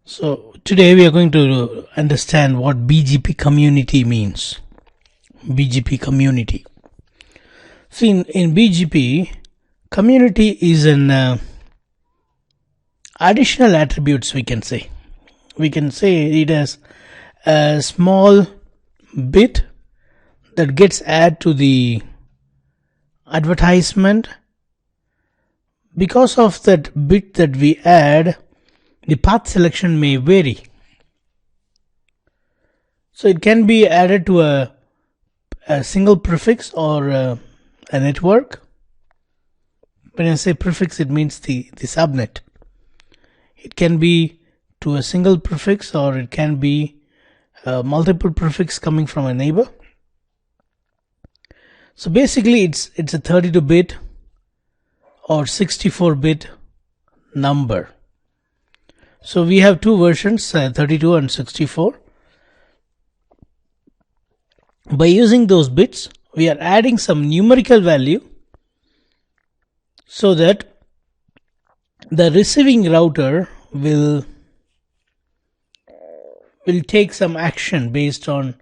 So today we are going to understand what BGP community means. BGP community. See, in BGP, community is an additional attributes we can say. We can say it as a small bit that gets added to the advertisement. Because of that bit that we add, the path selection may vary. So it can be added to a single prefix or a network. When I say prefix, it means the subnet. It can be to a single prefix, or it can be multiple prefix coming from a neighbor. So basically it's a 32-bit or 64-bit number. So we have two versions, 32 and 64. By using those bits, we are adding some numerical value so that the receiving router will take some action based on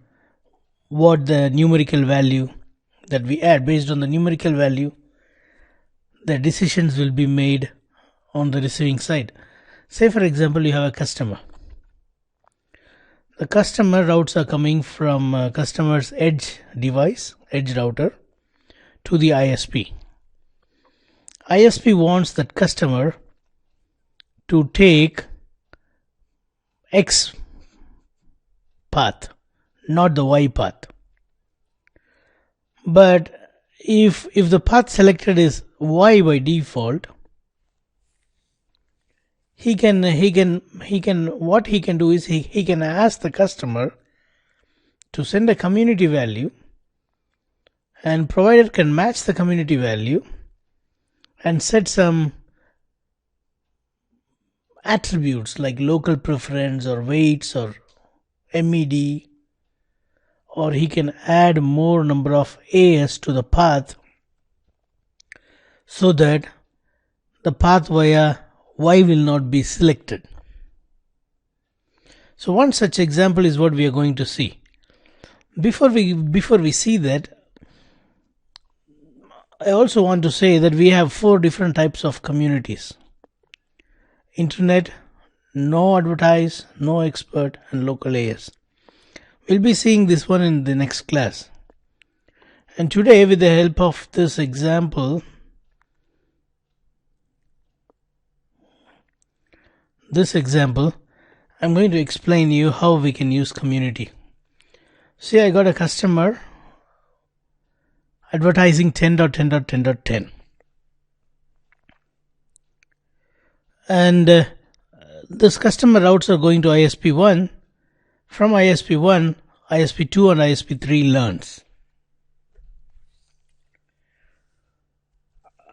what the numerical value that we add. Based on the numerical value, the decisions will be made on the receiving side. Say for example, you have a customer. The customer routes are coming from customer's edge device, edge router, to the ISP. ISP wants that customer to take X path, not the Y path. But if the path selected is Y by default, what he can do is he can ask the customer to send a community value, and provider can match the community value and set some attributes like local preference or weights or MED, or he can add more number of AS to the path so that the path via Y will not be selected. So one such example is what we are going to see. Before we see that, I also want to say that we have 4 different types of communities: internet, no advertise, no expert, and local AS. We'll be seeing this one in the next class. And today, with the help of this example, I'm going to explain you how we can use community. See, I got a customer advertising 10.10.10.10, and this customer routes are going to ISP1. From ISP1, ISP2 and ISP3 learns.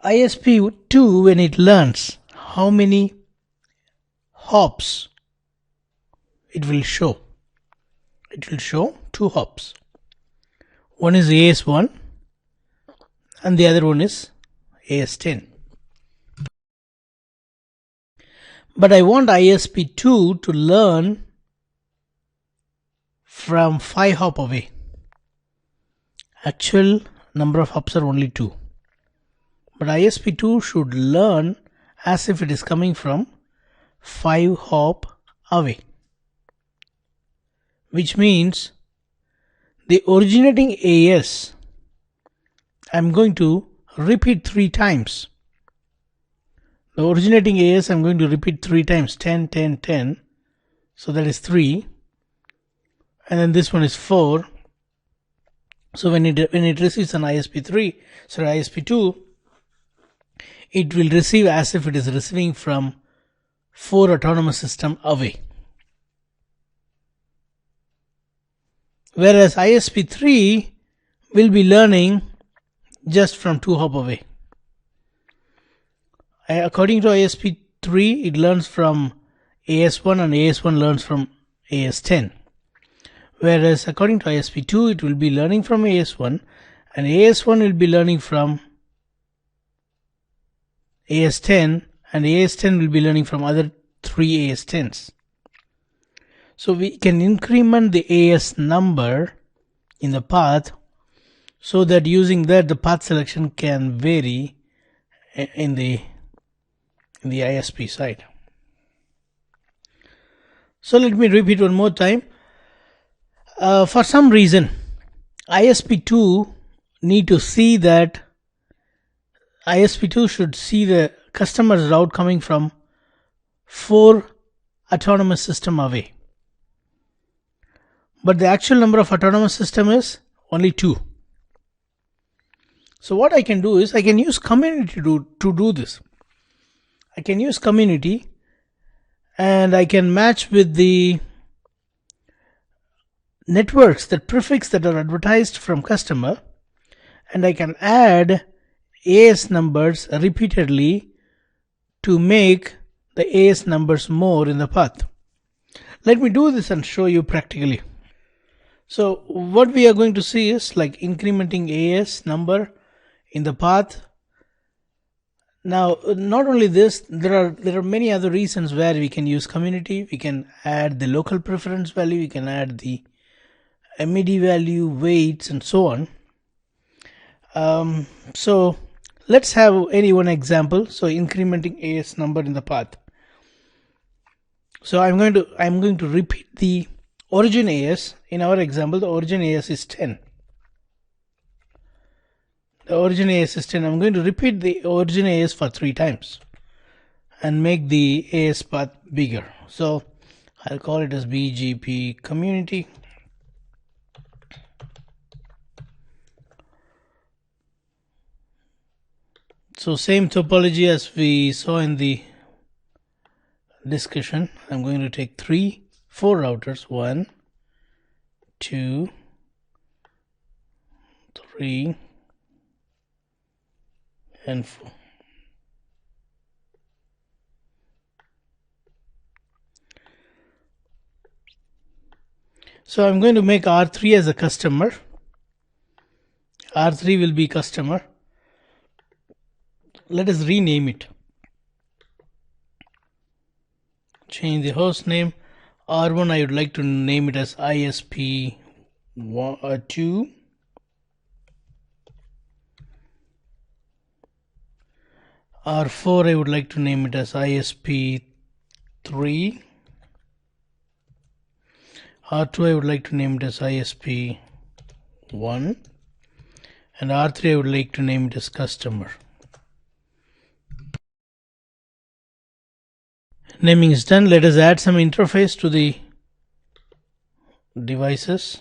ISP2, when it learns how many hops it will show. It will show 2 hops. One is AS1 and the other one is AS10. But I want ISP2 to learn from 5 hop away. Actual number of hops are only 2. But ISP2 should learn as if it is coming from 5 hop away, which means the originating AS I'm going to repeat 3 times. The originating AS I'm going to repeat 3 times, 10, 10, 10. So that is 3. And then this one is 4. So when it receives an ISP2, it will receive as if it is receiving from 4 autonomous system away. Whereas ISP3 will be learning just from 2 hop away. According to ISP3, it learns from AS1 and AS1 learns from AS10. Whereas according to ISP2, it will be learning from AS1 and AS1 will be learning from AS10 and AS10 will be learning from other 3 AS10s. So we can increment the AS number in the path, so that using that the path selection can vary in the ISP side. So let me repeat one more time. For some reason, ISP2 need to see that ISP2 should see the customer's route coming from 4 autonomous system away. But the actual number of autonomous system is only 2. So what I can do is I can use community to do this. I can use community and I can match with the networks, that prefix that are advertised from customer, and I can add AS numbers repeatedly to make the AS numbers more in the path. Let me do this and show you practically. So what we are going to see is like incrementing AS number in the path. Now not only this, there are many other reasons where we can use community. We can add the local preference value, we can add the MED value, weights, and so on. So let's have any one example. So incrementing AS number in the path. So I'm going to repeat the origin AS. In our example, the origin AS is 10. The origin AS is 10. I'm going to repeat the origin AS for 3 times and make the AS path bigger. So I'll call it as BGP community. So same topology as we saw in the discussion. I'm going to take 4 routers, 1, 2, 3, and 4. So I'm going to make R3 as a customer. R3 will be customer. Let us rename it. Change the host name. R1 I would like to name it as ISP2. R4 I would like to name it as ISP3. R2 I would like to name it as ISP1. And R3 I would like to name it as customer. Naming is done. Let us add some interface to the devices.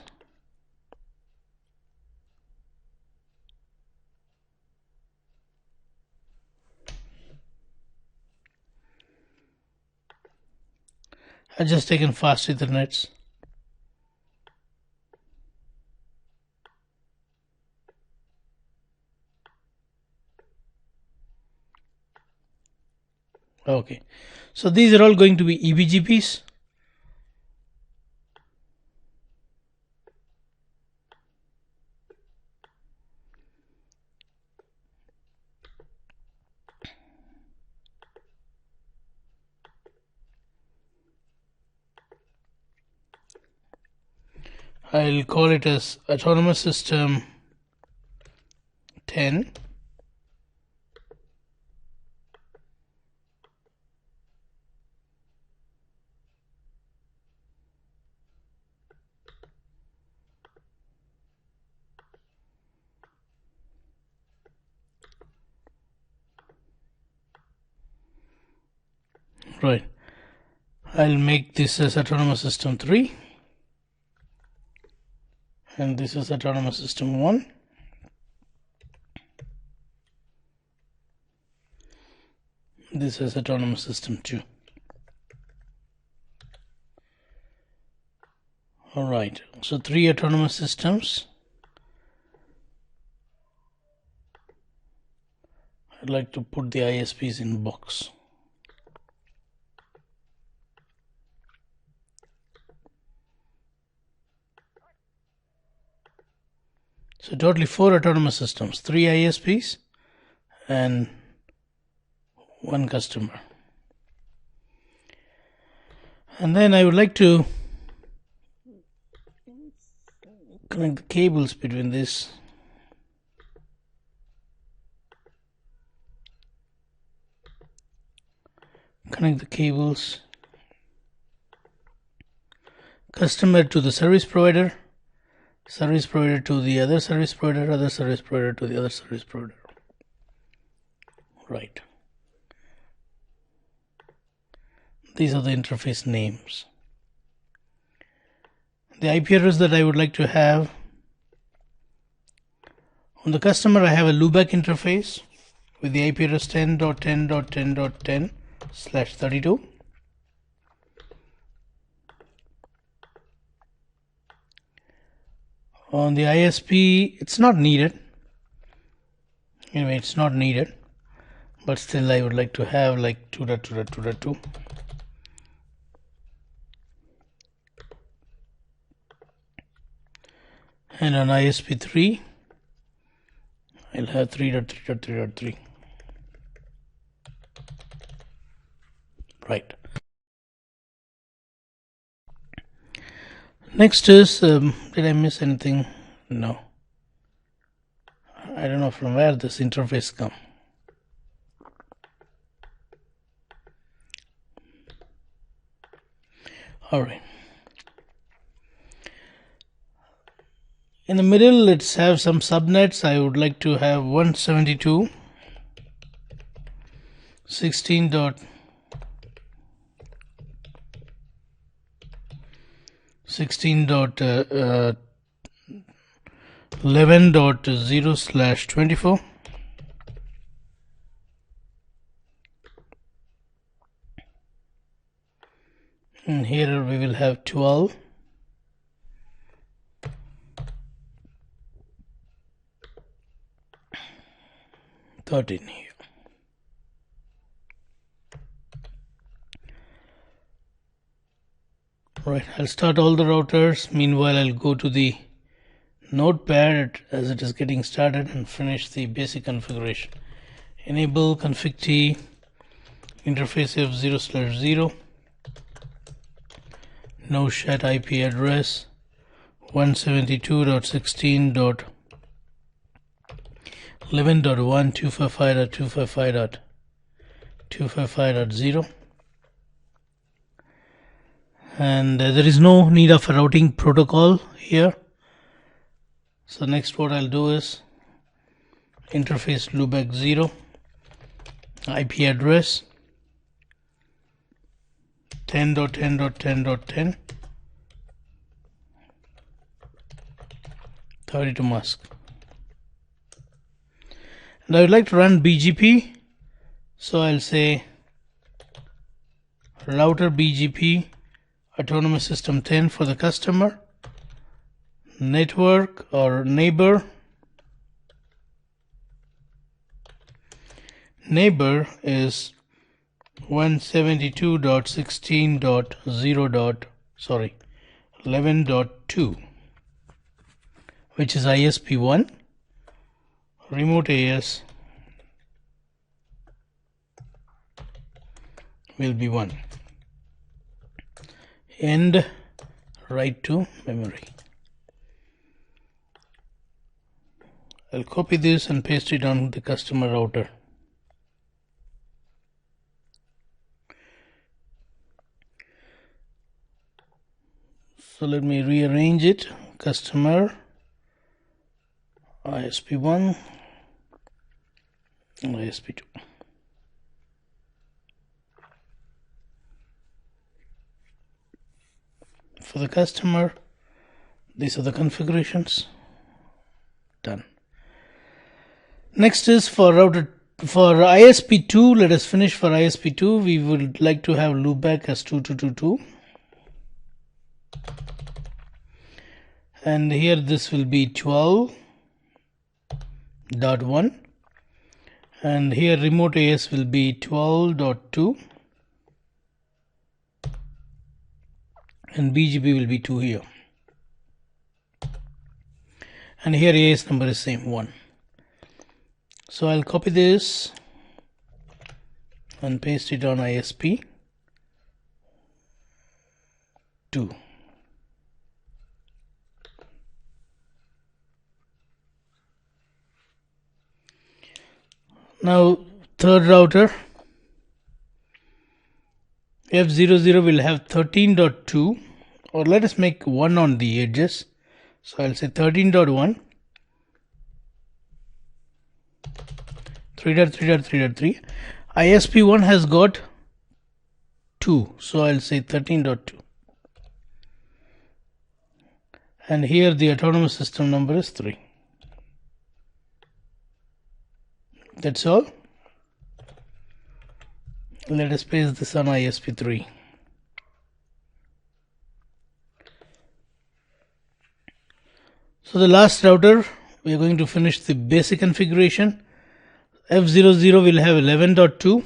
I've just taken fast Ethernets. Okay, so these are all going to be eBGPs. I'll call it as autonomous system 10. Right. I'll make this as autonomous system 3. And this is autonomous system 1. This is autonomous system 2. Alright, so 3 autonomous systems. I'd like to put the ISPs in box. So totally 4 autonomous systems, 3 ISPs and 1 customer. And then I would like to Connect the cables between this. Connect the cables. Customer to the service provider to the other service provider to the other service provider. Right. These are the interface names. The IP address that I would like to have. On the customer, I have a loopback interface with the IP address 10.10.10.10/32. On the ISP, it's not needed. Anyway, it's not needed, but still I would like to have like 2.2.2.2. And on ISP3, I'll have 3.3.3.3. Right. Next is, did I miss anything? No. I don't know from where this interface come. All right. In the middle, let's have some subnets. I would like to have 116.16.11.0/24. And here we will have 12. 13 here. Right, I'll start all the routers. Meanwhile, I'll go to the notepad as it is getting started and finish the basic configuration. Enable config T interface F0/0. No shat IP address 172.16.11.1.255.255.255.0. And there is no need of a routing protocol here. So next what I'll do is interface loopback 0, IP address 10.10.10.10, 32 mask. And I would like to run BGP, so I'll say router BGP autonomous system 10 for the customer, network or neighbor is 172.16.11.2, which is ISP1. Remote AS will be 1. And write to memory. I'll copy this and paste it on the customer router. So let me rearrange it. Customer ISP1 and ISP2. For the customer, these are the configurations. Done. Next is for ISP2. Let us finish for ISP2. We would like to have loopback as 2222. And here this will be 12.1. And here remote AS will be 12.2. And BGP will be 2 here. And here AS number is same 1. So I'll copy this and paste it on ISP 2. Now third router, F00 will have 13.2, or let us make 1 on the edges. So I'll say 13.1, 3.3.3.3. ISP1 has got 2, so I'll say 13.2. And here the autonomous system number is 3. That's all. Let us paste this on ISP3. So the last router, we are going to finish the basic configuration. F00 will have 11.2.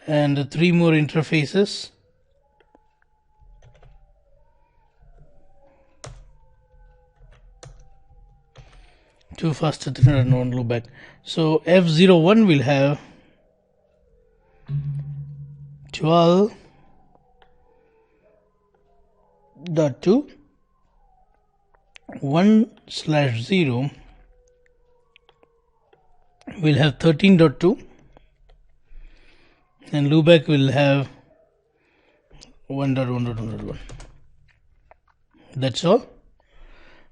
And 3 more interfaces. Too fast to turn and on loop back. So F01 will have 12.2, 1/0 will have 13.2, and loopback will have 1.1.1.1. That's all.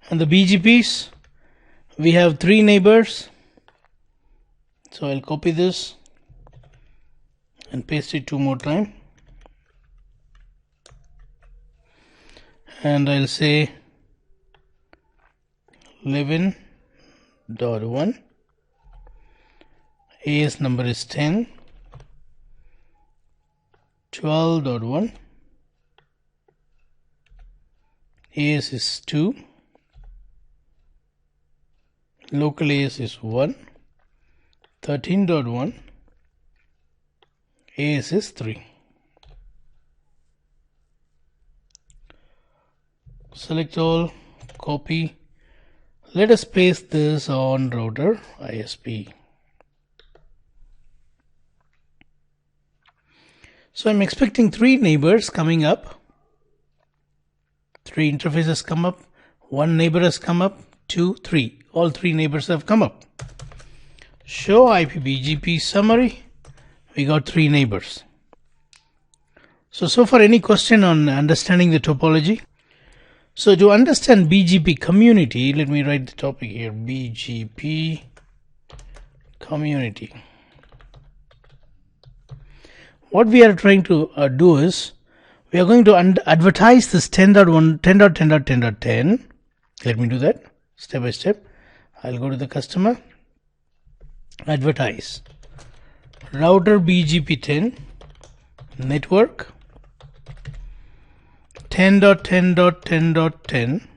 And the BGPs, we have 3 neighbors. So I'll copy this and paste it 2 more times. And I'll say 11.1, AS number is 10, 12.1, AS is 2, local AS is 1, 13.1, AS is 3. Select all, copy. Let us paste this on router ISP. So I'm expecting 3 neighbors coming up. 3 interfaces come up. 1 neighbor has come up. 2, 3. All 3 neighbors have come up. Show IP BGP summary. We got 3 neighbors. So far any question on understanding the topology? So to understand BGP community, let me write the topic here, BGP community. What we are trying to do is, we are going to advertise this 10.1, 10.10.10.10. Let me do that step by step. I'll go to the customer, advertise, router BGP 10, network, 10.10.10.10,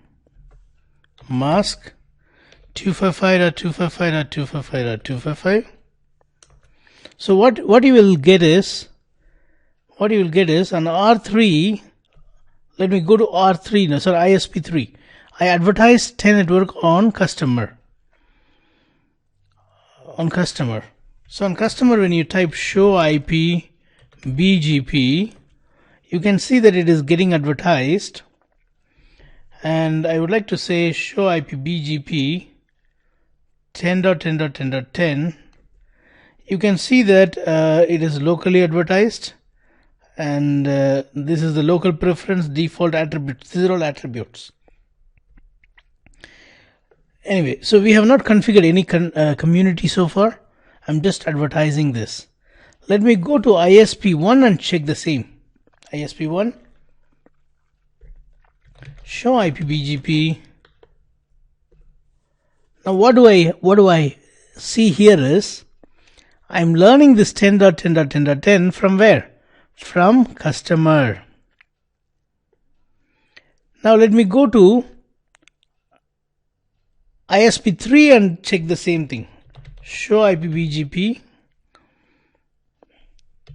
mask 255.255.255.255. So what you will get is on R3. Let me go to R3 now. Sorry, ISP3. I advertise 10 network on customer. So on customer, when you type show IP BGP, you can see that it is getting advertised. And I would like to say show IP BGP 10.10.10.10. You can see that it is locally advertised, and this is the local preference, default attributes. These are all attributes. Anyway, so we have not configured any community so far. I'm just advertising this. Let me go to ISP1 and check the same. ISP1, show IP BGP. Now what do I see here is, I'm learning this 10.10.10.10 from where? From customer. Now let me go to ISP3 and check the same thing. Show IP BGP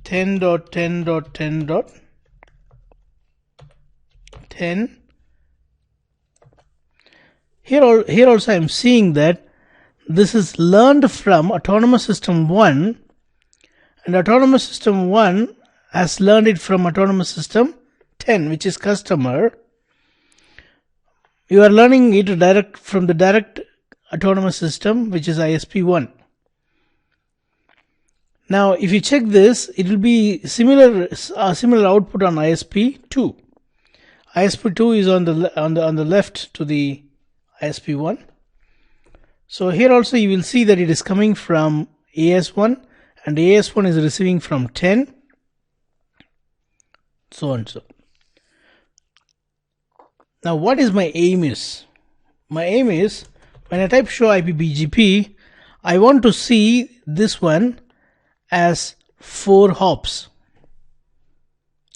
10.10.10.10. Here also I am seeing that this is learned from Autonomous System 1, and Autonomous System 1 has learned it from Autonomous System 10, which is customer. You are learning it direct from the direct autonomous system, which is ISP1. Now, if you check this, it will be similar output on ISP2. ISP2 is on the left to the ISP1. So here also you will see that it is coming from AS1, and AS1 is receiving from 10, so and so. Now what is my aim is? My aim is, when I type show IP BGP, I want to see this one as 4 hops.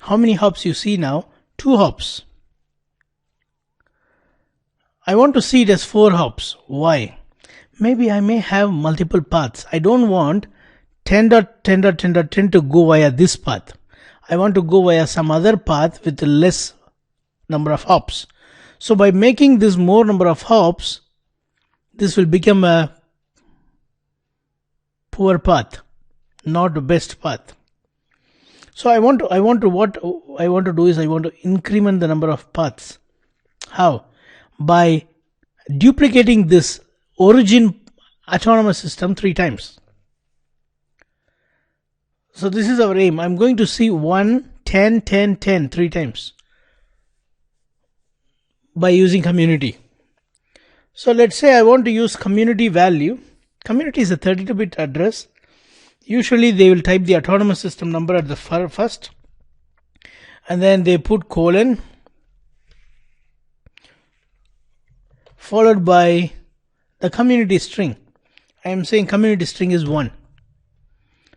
How many hops you see now? 2 hops. I want to see it as 4 hops. Why? Maybe I may have multiple paths. I don't want 10.10.10.10 to go via this path. I want to go via some other path with less number of hops. So by making this more number of hops, this will become a poor path, not the best path. So what I want to do is I want to increment the number of paths. How? By duplicating this origin autonomous system 3 times. So this is our aim. I'm going to see 1, 10, 10, 10 3 times by using community. So let's say I want to use community value. Community is a 32-bit address. Usually they will type the autonomous system number at the first, and then they put colon followed by the community string. I am saying community string is 1.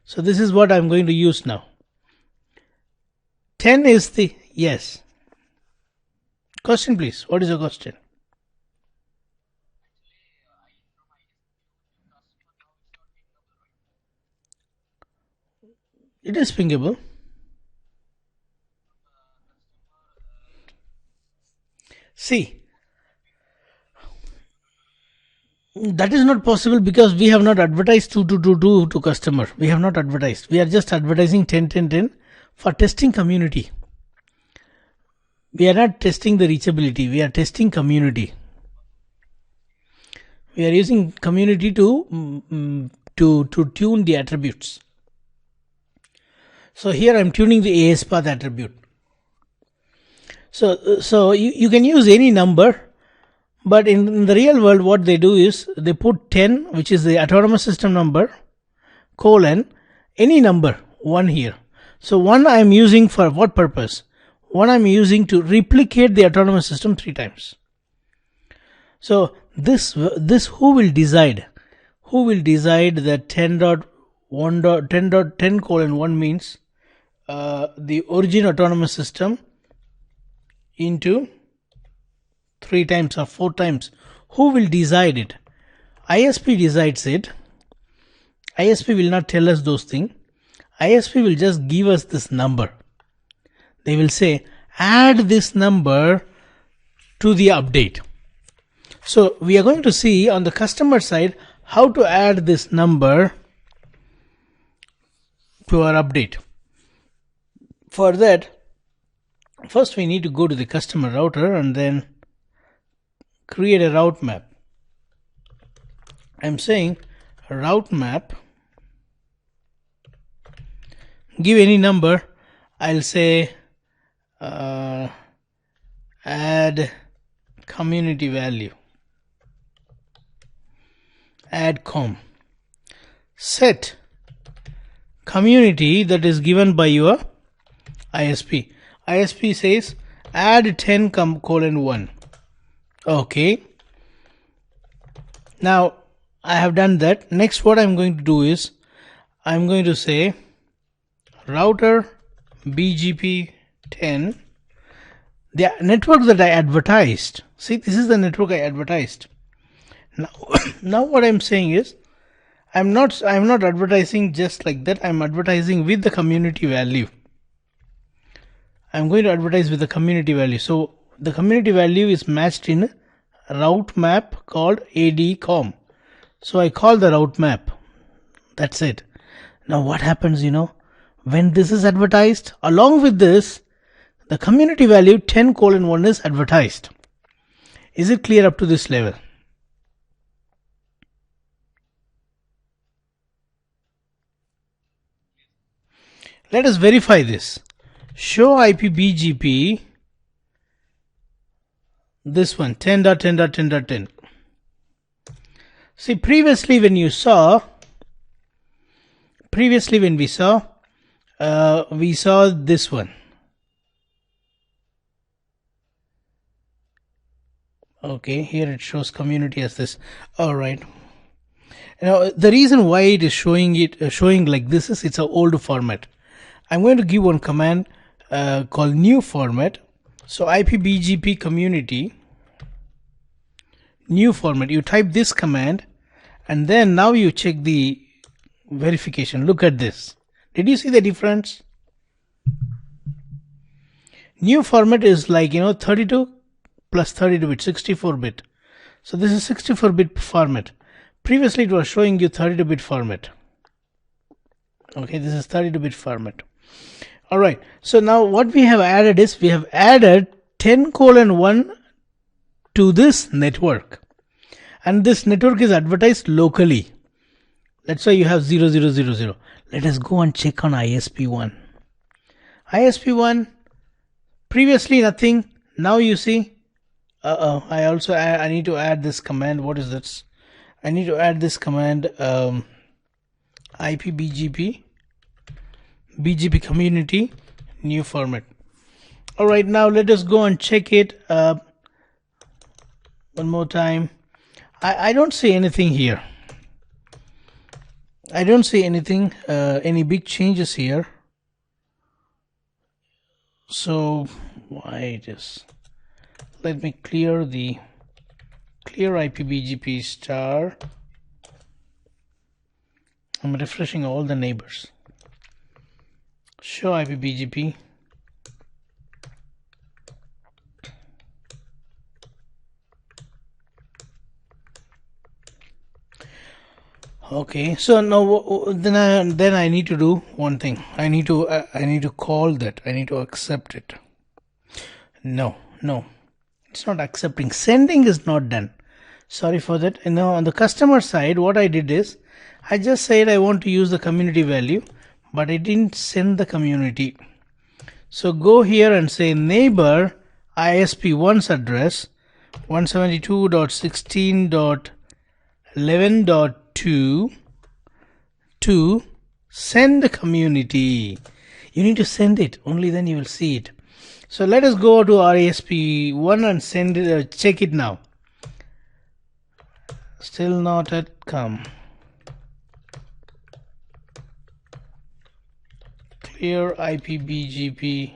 So this is what I'm going to use now. 10 is the yes. Question please. What is your question? It is pingable. See, that is not possible because we have not advertised 2222 to customer. We have not advertised. We are just advertising 10, 10, 10 for testing community. We are not testing the reachability. We are testing community. We are using community to tune the attributes. So here I am tuning the AS path attribute. So you can use any number, but in the real world what they do is they put 10, which is the autonomous system number, colon, any number, 1 here. So 1 I am using for what purpose? 1 I am using to replicate the autonomous system 3 times. So this who will decide? Who will decide that 10.10 colon 1 means the origin autonomous system into 3 times or 4 times? Who will decide it? ISP decides it. ISP will not tell us those things. ISP will just give us this number. They will say add this number to the update. So we are going to see on the customer side how to add this number to our update. For that, first we need to go to the customer router and then create a route map. I'm saying route map, give any number. I'll say add community value, add com, set community that is given by your ISP. ISP says add 10 colon 1. Okay. Now I have done that. Next what I'm going to do is I'm going to say router BGP 10, the network that I advertised. See, this is the network I advertised. Now what I'm saying is I'm not advertising just like that. I'm advertising with the community value. I'm going to advertise with the community value. So the community value is matched in a route map called ADCOM. So I call the route map. That's it. Now what happens, when this is advertised, along with this, the community value 10 colon 1 is advertised. Is it clear up to this level? Let us verify this. Show IP BGP, this one 10.10.10.10. See, previously when we saw this one. Okay, here it shows community as this. All right. Now the reason why it is showing like this is it's an old format. I'm going to give one command called new format. So IPBGP community new format. You type this command and then now you check the verification. Look at this. Did you see the difference? New format is like 32 plus 32 bit, 64 bit. So this is 64 bit format. Previously it was showing you 32 bit format. Okay, this is 32 bit format. Alright, so now what we have added is we have added 10:1 to this network, and this network is advertised locally. That's why you have 0000. Let us go and check on ISP1. ISP1, previously nothing, now you see. I need to add this command. What is this? I need to add this command IPBGP BGP community new format. Alright, now let us go and check it one more time. I don't see anything here. I don't see anything, any big changes here. So why just let me clear IPBGP star. I'm refreshing all the neighbors. Show IPBGP. Okay, so now then I need to do one thing. I need to call that. I need to accept it. No, it's not accepting. Sending is not done. Sorry for that. On the customer side, what I did is I just said I want to use the community value, but I didn't send the community. So go here and say neighbor ISP1's address 172.16.11.2 to send the community. You need to send it, only then you will see it. So let us go to our ISP1 and send it, check it now. Still not at come. Clear IPBGP.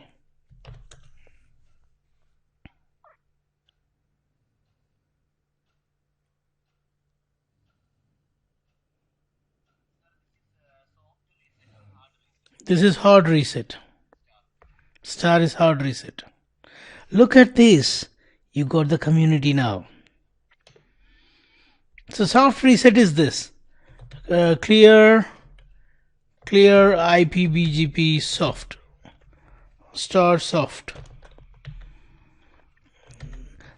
This is hard reset. Star is hard reset. Look at this. You got the community now. So soft reset is this. Clear IPBGP soft. Star soft.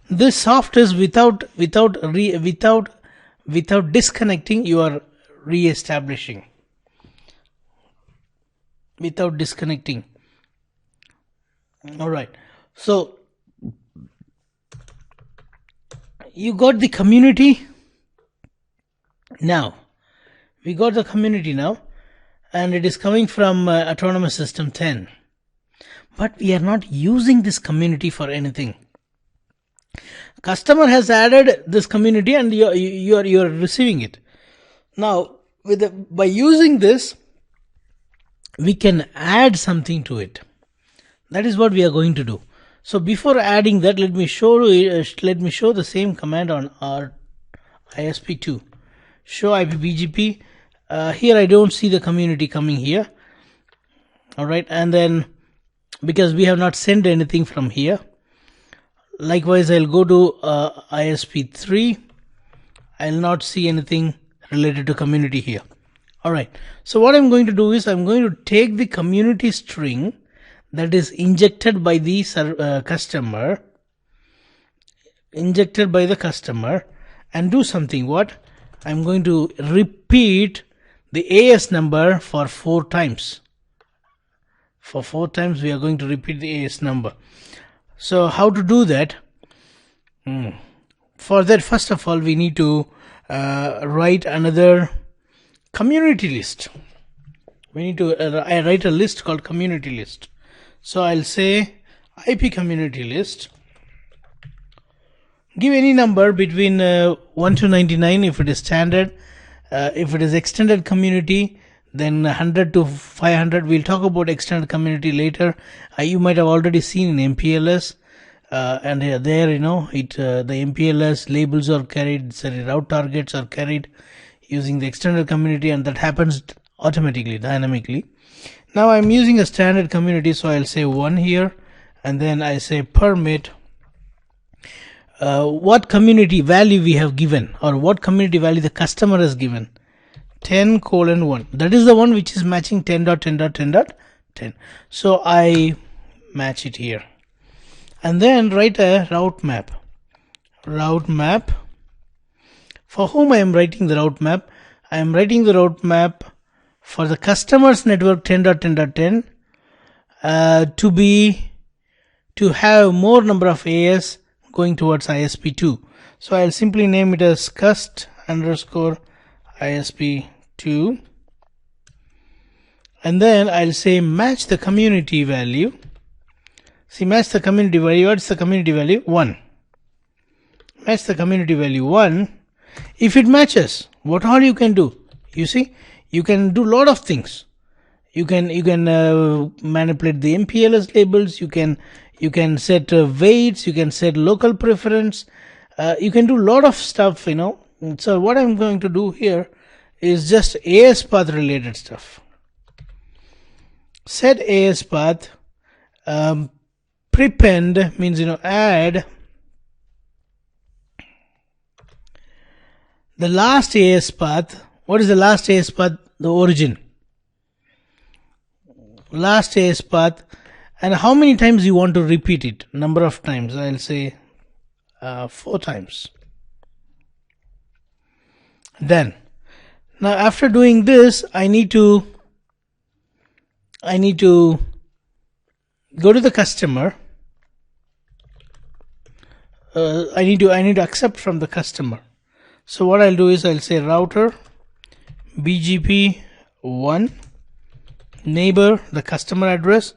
This soft is without disconnecting. You are re-establishing. Without disconnecting. Alright, so you got the community now. We got the community now, and it is coming from Autonomous System 10. But we are not using this community for anything. Customer has added this community and you are receiving it. Now by using this, we can add something to it. That is what we are going to do. So before adding that, let me show the same command on our ISP2. Show IPBGP. Here I don't see the community coming here. Alright, and then because we have not sent anything from here. Likewise, I'll go to ISP3. I'll not see anything related to community here. Alright, so what I'm going to do is I'm going to take the community string that is injected by the customer injected by the customer and do something. What? I'm going to repeat the AS number for 4 times. For 4 times we are going to repeat the AS number. So how to do that? For that, first of all, we need to write another community list. We need to write a list called community list. So I'll say IP community list. Give any number between 1 to 99 if it is standard. If it is extended community, then 100 to 500. We'll talk about extended community later. You might have already seen in MPLS. And there, the MPLS labels are carried, route targets are carried using the extended community, and that happens automatically, dynamically. Now I'm using a standard community, so I'll say 1 here, and then I say permit what community value we have given, or what community value the customer has given. 10:1. That is the one which is matching 10.10.10.10. So I match it here. And then write a route map. Route map. For whom I am writing the route map? I am writing the route map for the customer's network 10.10.10 to have more number of AS going towards ISP2. So I'll simply name it as cust underscore ISP2, and then I'll say match the community value. See, match the community value. What's the community value? 1. Match the community value 1. If it matches, what all you can do? You see, you can do a lot of things. You can manipulate the MPLS labels. You can set weights. You can set local preference. You can do a lot of stuff. So what I'm going to do here is just AS path related stuff. Set AS path. Prepend means add the last AS path. What is the last AS path? The origin. Last AS path, and how many times you want to repeat it? Number of times. I'll say 4 times. Then, now after doing this, I need to go to the customer. I need to accept from the customer. So what I'll do is I'll say router BGP 1 neighbor, the customer address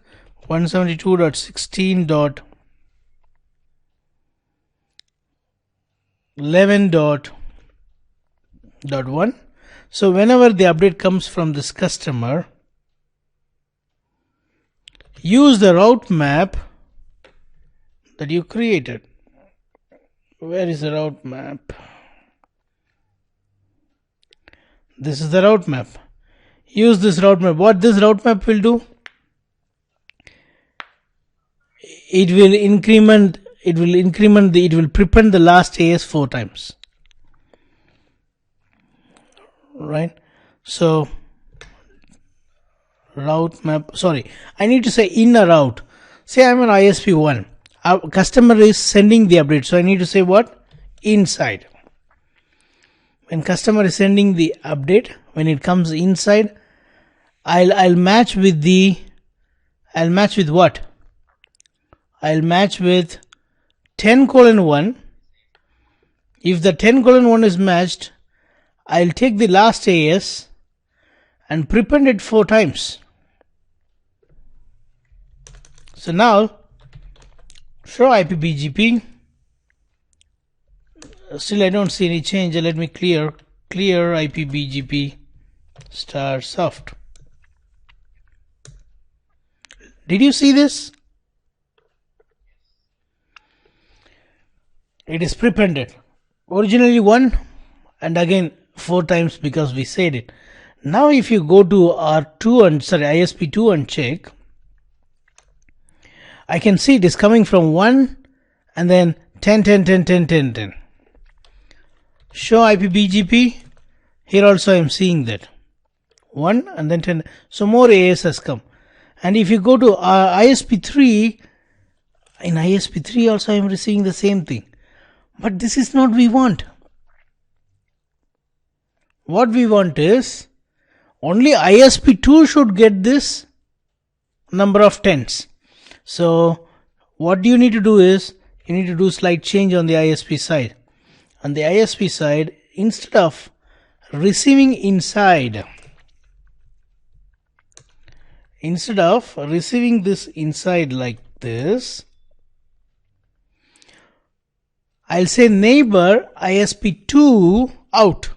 172.16.11.1. So whenever the update comes from this customer, use the route map that you created. Where is the route map? This is the route map. Use this route map. What this route map will do? It will prepend the last AS 4 times. Right? So route map, sorry, I need to say in a route. Say I'm an ISP1. Our customer is sending the update, so I need to say what? Inside. When customer is sending the update, when it comes inside, I'll match with what? I'll match with 10:1. If the 10:1 is matched, I'll take the last AS and prepend it 4 times. So now show IP BGP. Still I don't see any change. Let me clear IP BGP star soft. Did you see this? It is prepended. Originally 1 and again 4 times because we said it. Now if you go to ISP2 and check, I can see it is coming from 1 and then 10. Show IP BGP. Here also I am seeing that 1 and then 10. So more AS has come. And if you go to ISP3, in ISP3 also I am receiving the same thing. But this is not we want. What we want is only ISP2 should get this number of 10s. So what you need to do is you need to do slight change on the ISP side. On the ISP side, instead of receiving inside, instead of receiving this inside like this, I'll say neighbor ISP2 out.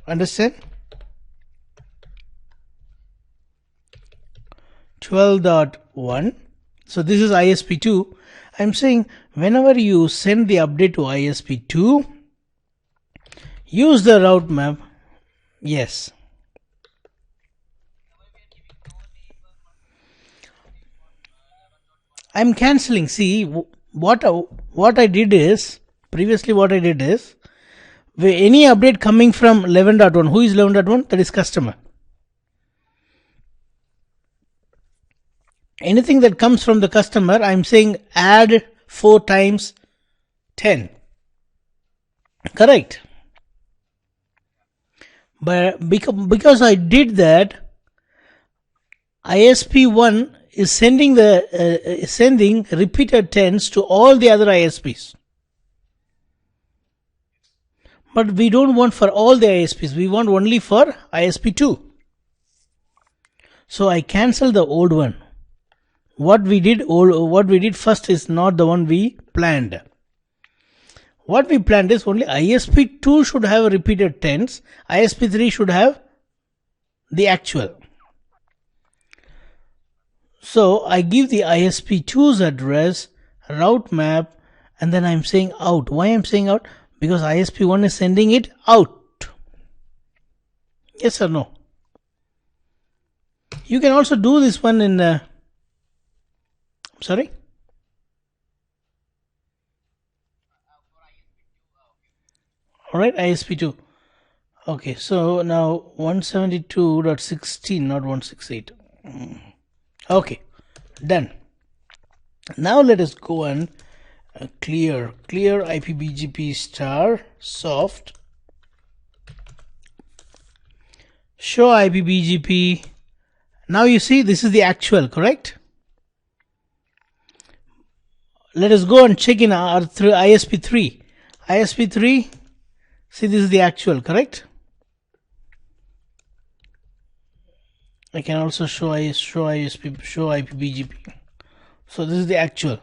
Understand? 12.1. So this is ISP2. I'm saying whenever you send the update to ISP2, use the route map. Yes. I'm cancelling. See, what I did is, previously what I did is, any update coming from 11.1, who is 11.1? That is customer. Anything that comes from the customer, I'm saying add 4 times 10. Correct. But because I did that, ISP1 is sending sending repeated 10s to all the other ISPs. But we don't want for all the ISPs. We want only for ISP2. So I cancel the old one. What we did first is not the one we planned. What we planned is only ISP2 should have repeated 10s. ISP3 should have the actual. So I give the ISP2's address, route map, and then I'm saying out. Why I'm saying out? Because ISP1 is sending it out. Yes or no? You can also do this one in sorry? Alright, ISP2. Okay, so now 172.16, not 168. Okay, done. Now let us go and clear IPBGP star soft. Show IPBGP. Now you see this is the actual, correct? Let us go and check in our ISP3. ISP3, see this is the actual, correct? I can also show IPBGP. So this is the actual.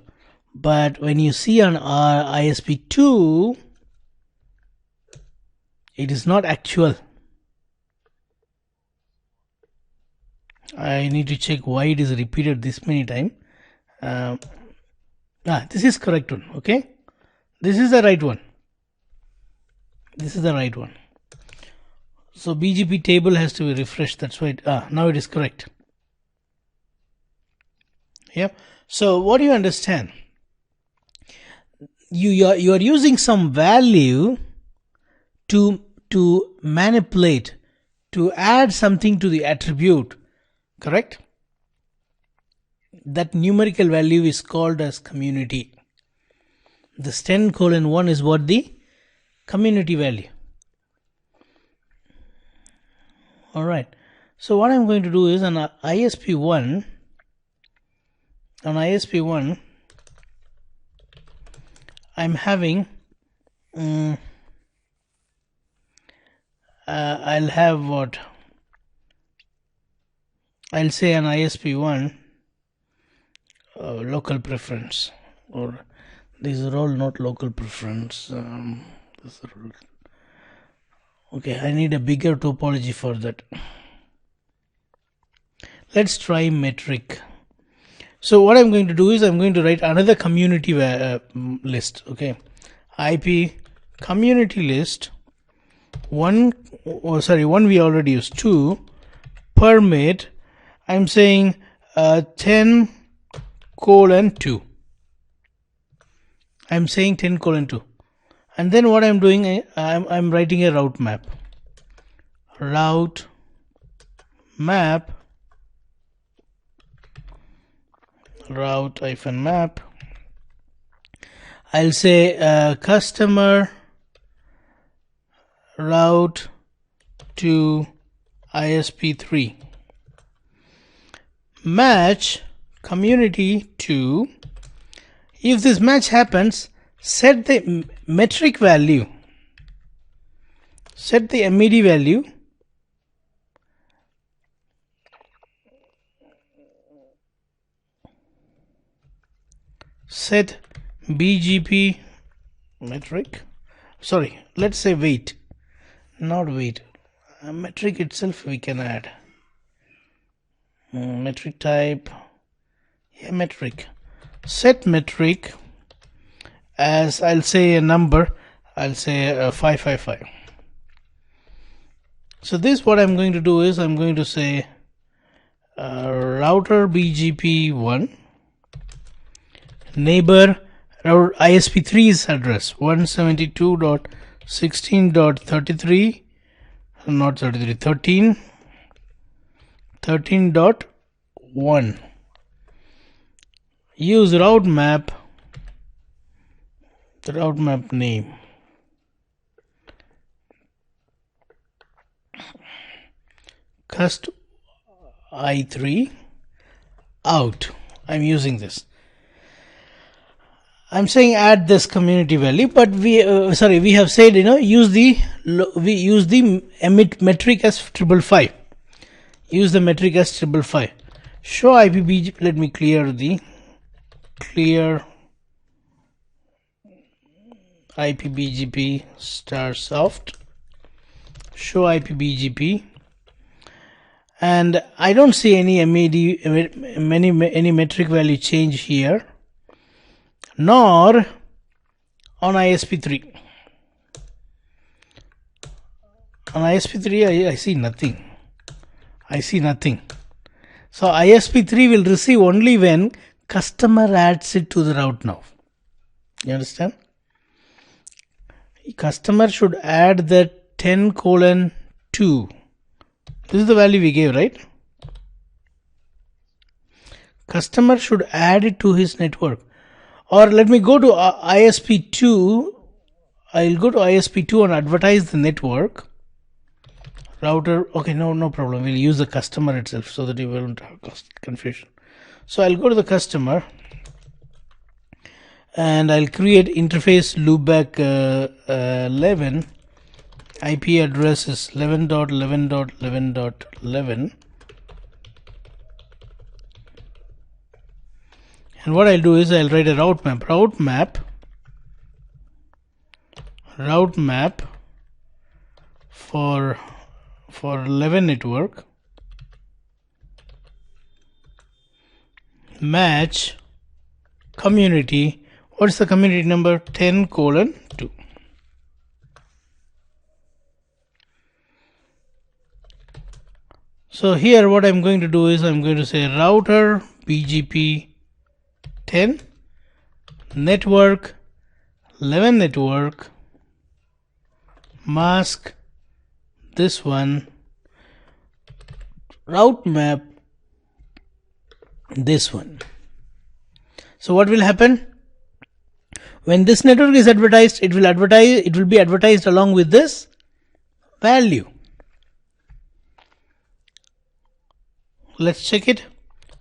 But when you see on our ISP2, it is not actual. I need to check why it is repeated this many times. This is correct one. Okay, this is the right one. This is the right one. So BGP table has to be refreshed. That's why now it is correct. Yeah. So what do you understand? You are using some value to manipulate, to add something to the attribute, correct? That numerical value is called as community. This 10:1 is what the community value. Alright, so what I'm going to do is on ISP1, I'm having I'll have what? I'll say an ISP1 local preference, or these are all not local preference. Okay, I need a bigger topology for that. Let's try metric. So what I'm going to do is I'm going to write another community list. Okay, IP community list. One we already used. 2 permit. I'm saying 10:2. I'm saying 10:2. And then what I'm doing, I'm writing a route map. Route map, route-map. I'll say customer route to ISP3. Match community to. If this match happens, set the metric value. Set the MED value. Set BGP metric. Sorry, let's say weight, not weight. Metric itself we can add. Metric type. Yeah, metric. Set metric as, I'll say a number. I'll say 555. So this, what I'm going to do is I'm going to say router BGP1 neighbor ISP3's address 172.16.33, not 33, 13.1. Use route map, the route map name. Cust I3 out. I'm using this. I'm saying add this community value, but we have said, use the metric as 555. Use the metric as 555. Show IPBGP. Let me clear IPBGP star soft. Show IPBGP. And I don't see any MED, any metric value change here, nor on ISP3. On ISP3 I see nothing. So ISP3 will receive only when customer adds it to the route now. You understand? Customer should add the 10:2. This is the value we gave, right? Customer should add it to his network. Or let me go to ISP2. I'll go to ISP2 and advertise the network. Router, okay, no problem. We'll use the customer itself so that you won't have confusion. So I'll go to the customer and I'll create interface loopback 11. IP address is 11.11.11.11. And what I'll do is I'll write a route map for 11 network. Match community. What's the community number? 10:2. So here what I'm going to do is I'm going to say router BGP 10 network 11 network mask this one, route map this one. So what will happen when this network is advertised? It will be advertised along with this value. Let's check it.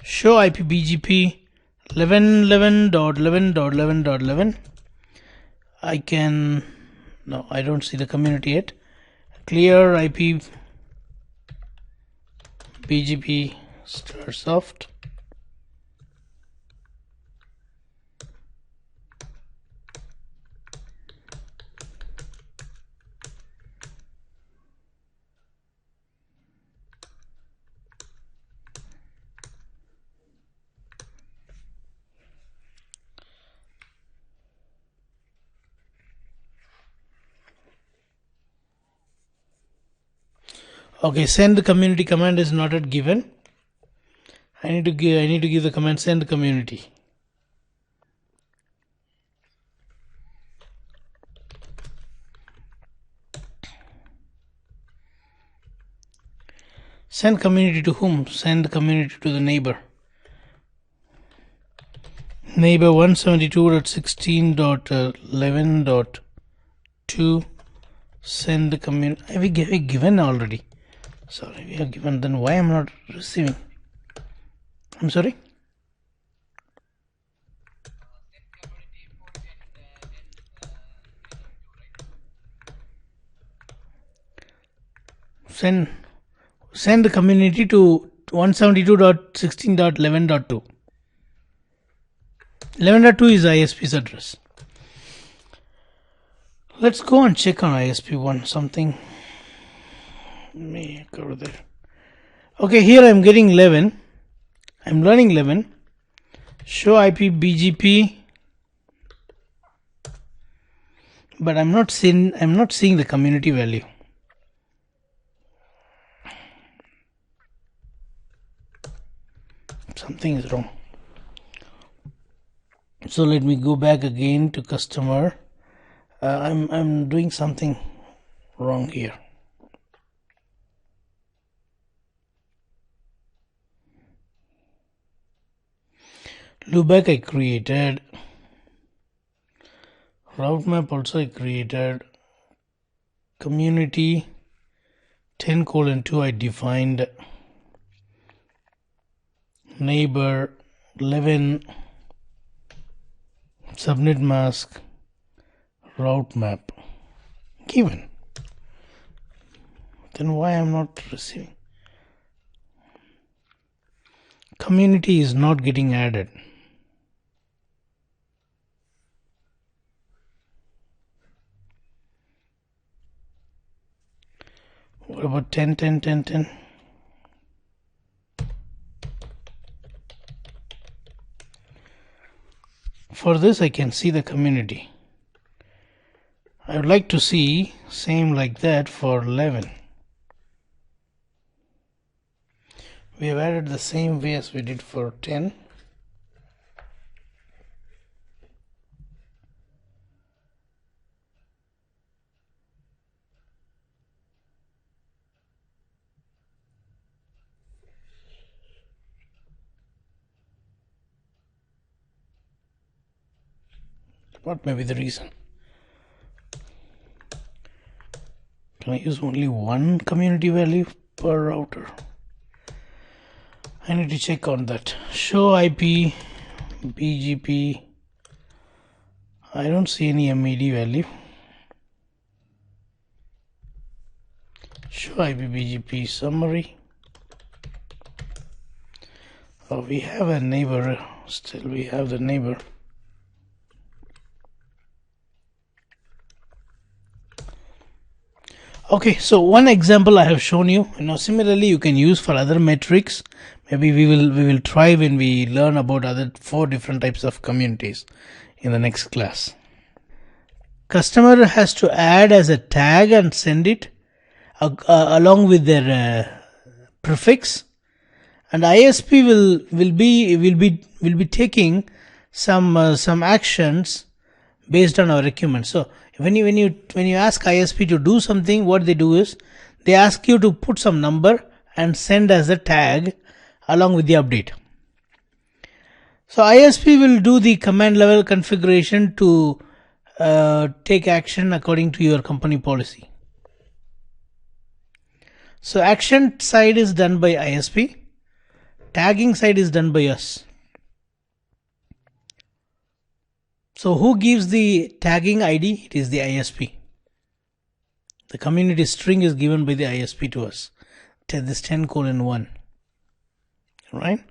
Show IPBGP 11.11.11.11.11. I don't see the community yet. Clear IP BGP star soft. Okay, send community command is not yet given. I need to give the command send community. Send community to whom? Send community to the neighbor. neighbor 172.16.11.2 send the community. Have we given already? Sorry, we have given. Then why I'm not receiving? I'm sorry. Send the community to 172.16.11.2. 11.2 is ISP's address. Let's go and check on ISP1 something. Let me go there. Okay, here I'm getting 11. I'm learning 11. Show IP BGP, but I'm not seeing the community value. Something is wrong. So let me go back again to customer. I'm doing something wrong here. Loopback I created. Route map also I created. Community 10:2 I defined. Neighbor 11. Subnet mask. Route map given. Then why I'm not receiving? Community is not getting added. What about 10, 10, 10, 10? For this I can see the community. I would like to see same like that for 11. We have added the same way as we did for 10. What may be the reason? Can I use only one community value per router? I need to check on that. Show IP BGP. I don't see any MED value. Show IP BGP summary. Oh, we have a neighbor. Still we have the neighbor. Okay, so one example I have shown you. Similarly you can use for other metrics. Maybe we will try when we learn about other 4 different types of communities in the next class. Customer has to add as a tag and send it along with their prefix, and ISP will be taking some actions based on our requirements. So when you ask ISP to do something, what they do is they ask you to put some number and send as a tag along with the update. So ISP will do the command level configuration to take action according to your company policy. So action side is done by ISP, tagging side is done by us. So who gives the tagging ID? It is the ISP. The community string is given by the ISP to us. This 10:1. Right?